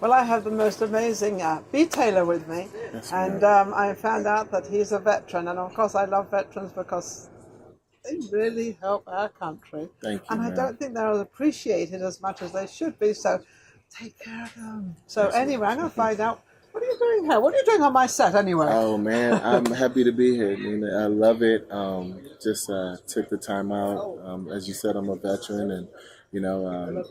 Well, I have the most amazing B. Taylor with me, That's and right. I found out that he's a veteran, and of course I love veterans because they really help our country, Thank you, and I man. don't think they're appreciated as much as they should be. So take care of them. So That's anyway, I'm going to right. find out, what are you doing here? What are you doing on my set anyway? Oh man, I'm happy to be here, Nina. I love it. Just took the time out. As you said, I'm a veteran, and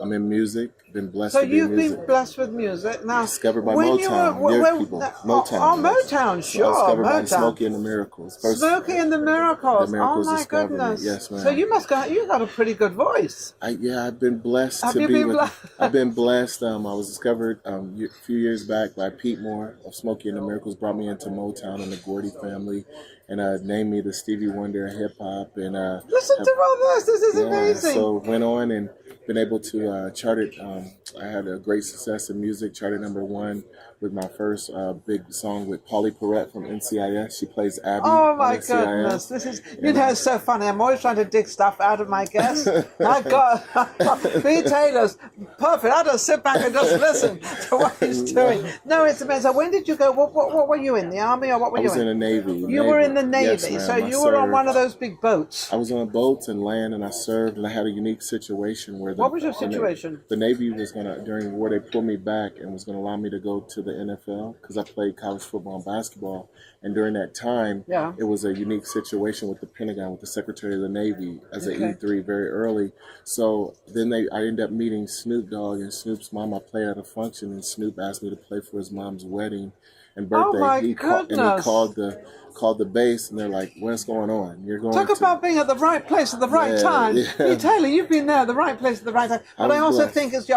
I'm in music. Been blessed So to be in you've been music. blessed with music. Now, Discovered by when you were, Motown, your people, oh, Motown. Yes. Motown, So I was sure, discovered by Motown. Smokey and the Miracles. First, Smokey and the the Miracles. Oh Miracles my discovered me. goodness. Yes, So ma'am. you got a pretty good voice. I've been blessed Have to you be been with. blessed? I've been blessed. I was discovered a few years back by Pete Moore of Smokey and the Miracles. Brought me into Motown and the Gordy family, and named me the Stevie Wonder of hip hop. And Listen have, to all this. This is yeah, amazing. so went on and been able to chart it. I had a great success in music. Charted #1 with my first big song with Polly Perrette from NCIS. She plays Abby Oh on my goodness. NCIS, This is, and it's so funny. I'm always trying to dig stuff out of my guests. I got B. Taylor's perfect. I just sit back and just listen to what he's doing. No, it's amazing. So when did you go? What were you in? The army, or what were I you was in the Navy. You were in the Yes, Navy. So ma'am. I you were on one of served. those big boats. I was on boats and land, and I served, and I had a unique situation where What was your situation? the Navy was gonna during the war they pulled me back and was gonna allow me to go to the NFL because I played college football and basketball, and during that time, Yeah. it was a unique situation with the Pentagon with the Secretary of the Navy as an Okay. E3 very early. So then I ended up meeting Snoop Dogg and Snoop's mom. I played at a function, and Snoop asked me to play for his mom's wedding and Oh birthday. my He goodness. called the base, and they're like, "What's going on? You're going Talk to." about being at the right place at the right Yeah, time. yeah. Hey, Taylor, you've been there at the right place at the right time. I But I was also blessed. think it's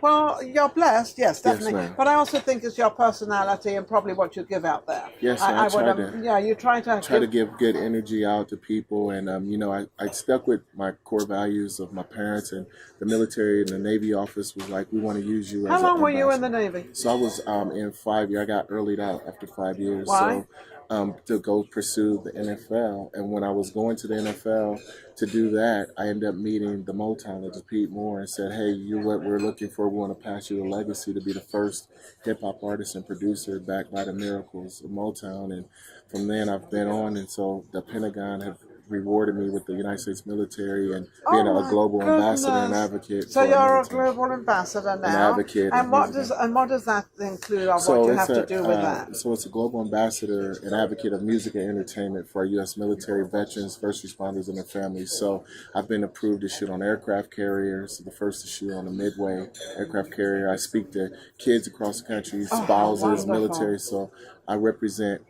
well, you're blessed, yes, Yes, definitely. ma'am. But I also think it's your personality and probably what you give out there. Yes, I tried to Yeah, you try to give good energy out to people, and I stuck with my core values of my parents and the military and the Navy office was like, we want to use you How as an long were you in ambassador. the Navy? So I was in 5 years. I got earlied out after 5 years. Why? So to go pursue the NFL, and when I was going to the NFL to do that, I ended up meeting the Motown legend Pete Moore and said, "Hey, you're what we're looking for. We want to pass you the legacy to be the first hip hop artist and producer backed by the Miracles of Motown." And from then I've been on, and so the Pentagon have rewarded me with the United States military and being Oh a my global ambassador and goodness. advocate So for the you're a military. global ambassador An now. advocate And of music. what does that include, or what So do you it's have to do with that? so it's a global ambassador and advocate of music and entertainment for our U.S. military veterans, first responders, and their families. So I've been approved to shoot on aircraft carriers, the first to shoot on the Midway aircraft carrier. I speak to kids across the country, Oh, how spouses, wonderful. military. So I represent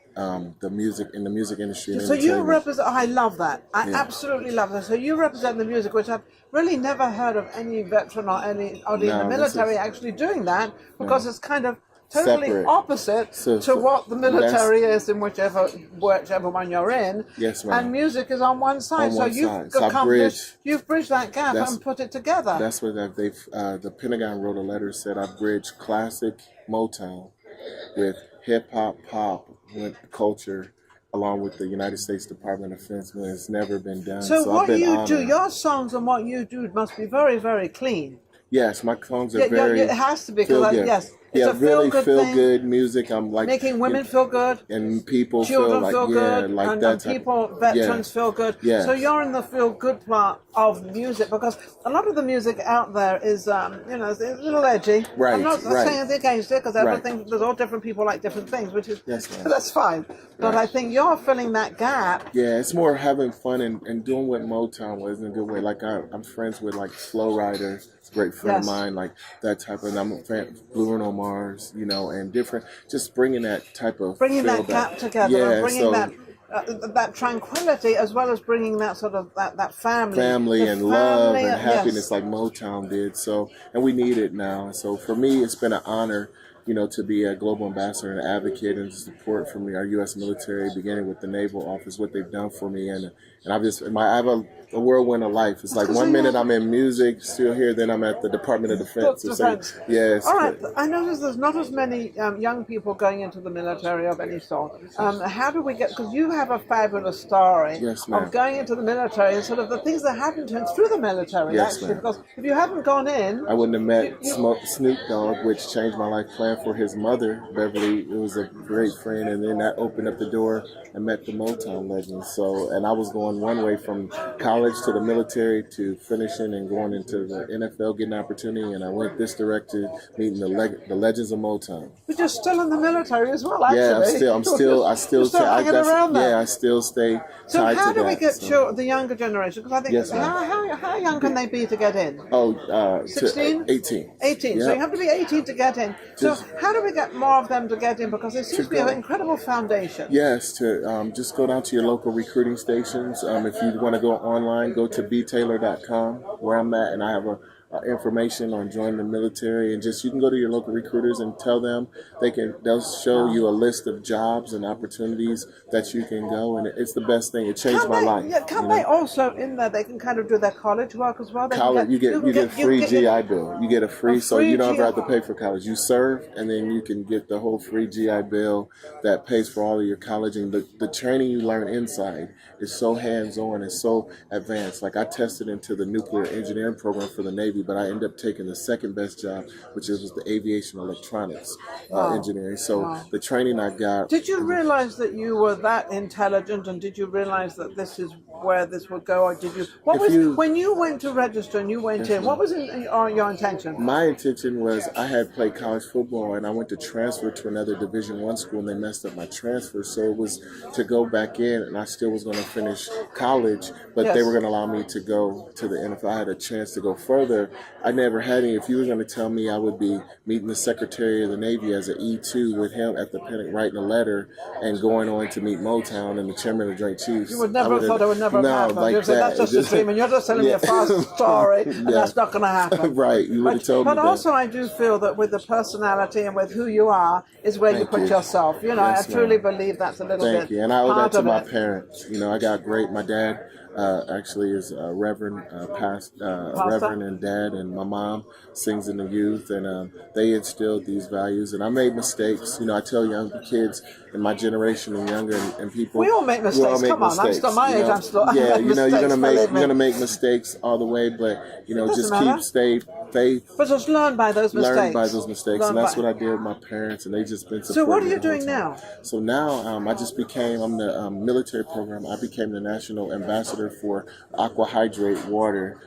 the music in the music industry and So you entertainment. represent, I love that. I Yeah. absolutely love that. So you represent the music, which I've really never heard of any veteran or anybody in the No, this military is actually doing that, because it's kind of totally separate. opposite So to what the that's- military is in whichever one you're in. Yes, ma'am. And music is on one side. On one so you've side. So I accomplished, you've bridged that gap That's- and put it together. That's what the Pentagon wrote a letter said I bridge classic Motown with hip hop pop with culture along with the United States Department of Defense. And it's never been done. So I've what been you do, honored. your songs and what you do must be very, very clean. Yes, my songs are Yeah, very it has to be, feel because good. yes, it's Yeah, a really feel-good feel thing. good music. I'm like Making women feel good, and people children feel like feel good, like and that type people, of, veterans feel good. Yes. So you're in the feel good part of music, because a lot of the music out there is, it's a little edgy. Right, I'm not right. saying anything against it, because Right. everything, there's all different people like different things, which is, Yes, ma'am. that's fine. But Right. I think you're filling that gap. Yeah, it's more having fun and doing what Motown was in a good way. Like I'm friends with like Slow Rider, it's a great friend Yes. of mine, like that type of. And I'm a fan of Blue Bruno Mars, and different. Just bringing that type of Bringing feel that back. gap together, Yeah, and bringing so that tranquility, as well as bringing that sort of that family, family the and love and yes. happiness like Motown did. So, and we need it now. So for me, it's been an honor to be a global ambassador and advocate and support for me, our U.S. military, beginning with the Naval Office, what they've done for me, and I have a whirlwind of life. It's like one minute I'm in music, still here, then I'm at the Department of Defense. Yes. All right. I notice there's not as many young people going into the military of any sort. How do we get? Because you have a fabulous story of going into the military and sort of the things that happened to him through the military. Yes, actually, because if you hadn't gone in, I wouldn't have met Snoop Dogg, which changed my life. Playing for his mother, Beverly, it was a great friend, and then that opened up the door and met the Motown legend. So, and I was going one way from college to the military to finishing and going into the NFL, getting an opportunity, and I went this direction, meeting the legends of Motown. But you're still in the military as well, actually. Yeah, I still stay so tied how to do that, we get the younger generation? Because I think, how young can they be to get in? 16? 18. 18. Yep. So you have to be 18 to get in. So how do we get more of them to get in? Because there seems to be an incredible foundation. Yes, to just go down to your local recruiting stations. If you want to go online, go to btaylor.com, where I'm at, and I have information on joining the military, and just you can go to your local recruiters and tell them they'll show you a list of jobs and opportunities that you can go, and it's the best thing. It changed my life. Yeah, they also in there? They can kind of do their college work as well. You get free GI Bill. You get a free so you don't ever have to pay for college. You serve, and then you can get the whole free GI Bill that pays for all of your college, and the training you learn inside is so hands-on and so advanced. Like I tested into the nuclear engineering program for the Navy, but I ended up taking the second best job, which was the aviation electronics engineering. So the training I got. Did you realize that you were that intelligent, and did you realize that this is where this would go, or did you? When you went to register and you went in? What was your intention? My intention was I had played college football, and I went to transfer to another Division I school, and they messed up my transfer. So it was to go back in, and I still was going to finish college, but they were going to allow me to go to the NFL. I had a chance to go further. I never had any. If you were going to tell me I would be meeting the Secretary of the Navy as an E2 with him at the Pentagon, writing a letter and going on to meet Motown and the Chairman of the Joint Chiefs, you would never have thought it would never happen. Like that. That's just a dream, and you're just telling me a fast story, and that's not going to happen. Right, you would have told me that. But also, I do feel that with the personality and with who you are is where you put yourself. I truly believe that's a little bit. Thank you, and I owe that to my parents. I got great. My dad actually is a Reverend, Reverend and Dad, and my mom sings in the youth, and they instilled these values. And I made mistakes. I tell young kids in my generation and younger and people. We all make mistakes. Come on, I'm still my age. I'm still. Yeah, you're gonna make mistakes all the way, but just stay faith. But just learn by those mistakes. Learn by those mistakes, and that's what I did with my parents, and they just been supportive. So what are you doing now? So now I'm the military program. I became the national ambassador for Aqua Hydrate water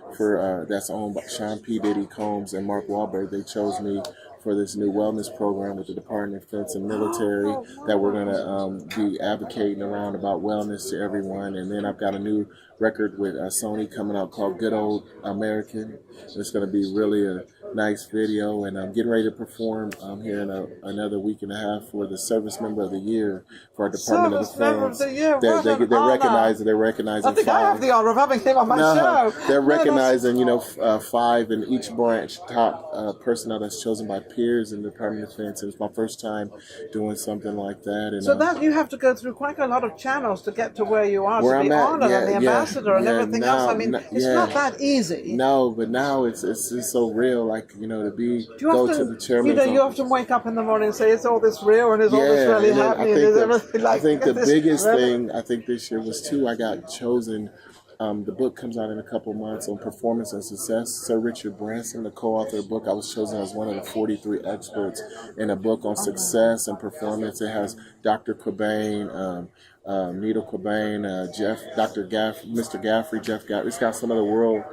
that's owned by Sean P. Diddy Combs and Mark Wahlberg. They chose me for this new wellness program with the Department of Defense and military that we're going to be advocating around about wellness to everyone. And then I've got a new record with Sony coming out called Good Old American. It's going to be really a nice video, and I'm getting ready to perform here in another week and a half for the Service Member of the Year for our Department of Defense. Member of the Year. They're recognizing. I think I have the honor of having him on my show. They're recognizing, 5 in each branch, top personnel that's chosen by peers in the Department of Defense. And it's my first time doing something like that. And so that you have to go through quite a lot of channels to get to where you are, to be honored and the ambassador and everything else. I mean, it's not that easy. No, but now it's so real. Like, to to the chairman's you often wake up in the morning and say, is all this real, and is all this really happening? I think the biggest thing, this year was I got chosen. The book comes out in a couple months on performance and success. Sir Richard Branson, the co-author of the book, I was chosen as one of the 43 experts in a book on success and performance. It has Dr. Cobain, Nito Cobain, Mr. Gaffrey, Jeff Gaffrey. It's got some of the world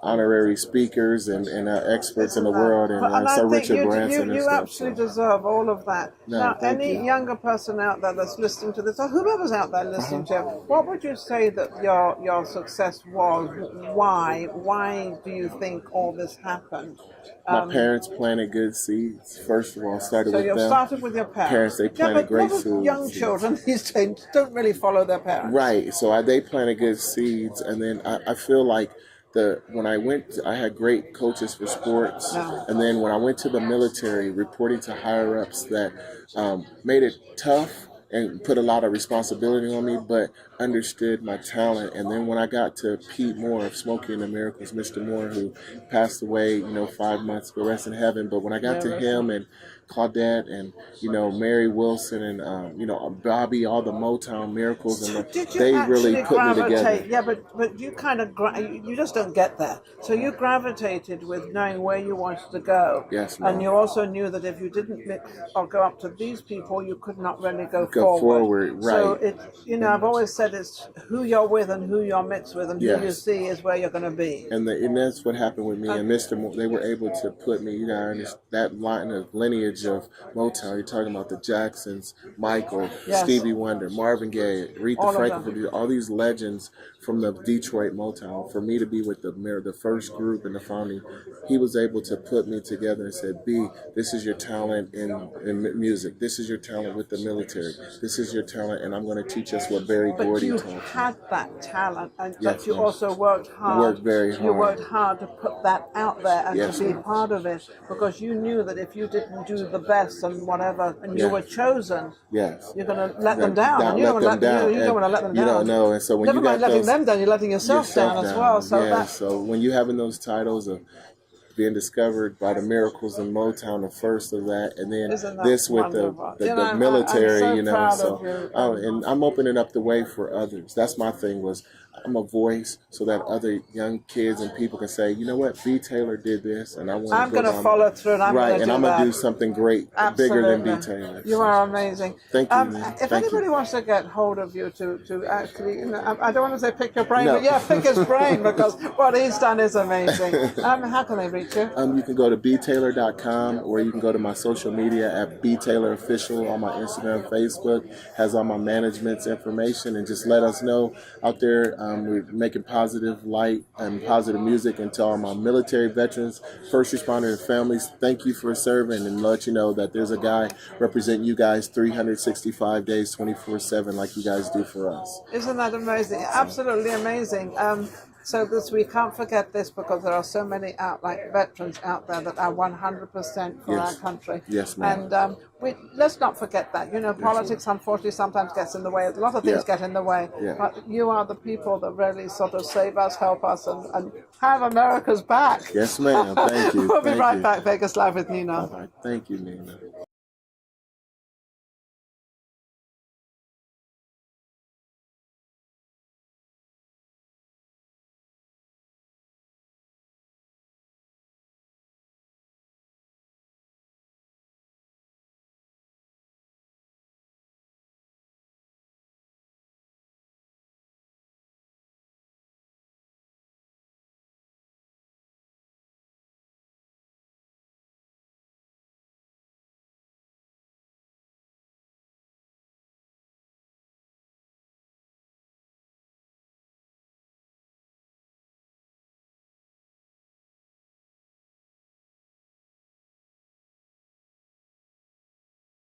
honorary speakers and experts in the world, and Sir Richard Branson. You absolutely deserve all of that. Now, any younger person out there that's listening to this, or whoever's out there listening to it, what would you say that your success was? Why? Why do you think all this happened? My parents planted good seeds. First of all, started with them. So you started with your parents. They planted great seeds. Young children these days don't really follow their parents. Right. So they planted good seeds, and then I feel like when I went, I had great coaches for sports, Yeah. and then when I went to the military, reporting to higher ups that made it tough and put a lot of responsibility on me, but understood my talent. And then when I got to Pete Moore of Smokey and the Miracles, Mr. Moore, who passed away, 5 months ago, rest in heaven. But when I got to him and Claudette and Mary Wilson and Bobby, all the Motown Miracles, and Did you they actually really put me together. gravitate? Yeah, but you kind of you just don't get there. So you gravitated with knowing where you wanted to go. Yes, ma'am. And you also knew that if you didn't mix or go up to these people, you could not really go forward. Right. So I've always said it's who you're with and who you're mixed with and who you see is where you're going to be. And that's what happened with me and Mr. Moore. They were able to put me, that line of lineage of Motown. You're talking about the Jacksons, Michael, Stevie Wonder, Marvin Gaye, Aretha Franklin, all these legends from the Detroit Motown. For me to be with the first group in the founding, he was able to put me together and said, B, this is your talent in music. This is your talent with the military. This is your talent, and I'm going to teach us what Berry Gordy taught you. But you had that talent, but you also worked hard. Worked very hard. You worked hard to put that out there and to be part of it, because you knew that if you didn't do the best and whatever, and you were chosen, you're going to let them down. And you don't want to let them down. You don't know. And so when never you mind got letting them down, you're letting yourself down as well. So when you having those titles of being discovered by the Miracles in Motown, the first of that, and then this with the military, and I'm opening up the way for others. That's my thing, was I'm a voice so that other young kids and people can say, you know what, B. Taylor did this, and I'm going to follow through, and I'm going to do something great, bigger than B. Taylor. You are amazing. Thank you. If anybody wants to get hold of you to actually, I don't want to say pick your brain, but pick his brain, because what he's done is amazing. How can they reach you? You can go to btaylor.com, or you can go to my social media at btaylorofficial on my Instagram, Facebook, has all my management's information, and just let us know out there. We're making positive light and positive music, and to all my military veterans, first responders, and families, thank you for serving, and let you know that there's a guy representing you guys 365 days, 24/7, like you guys do for us. Isn't that amazing? Absolutely amazing. So we can't forget this, because there are so many veterans out there that are 100% for our country. Yes, ma'am. And let's not forget that. Politics unfortunately sometimes gets in the way. A lot of things get in the way. Yeah. But you are the people that really sort of save us, help us, and have America's back. Yes, ma'am. Thank you. We'll be right back. Vegas Live with Ninon. All right. Thank you, Ninon.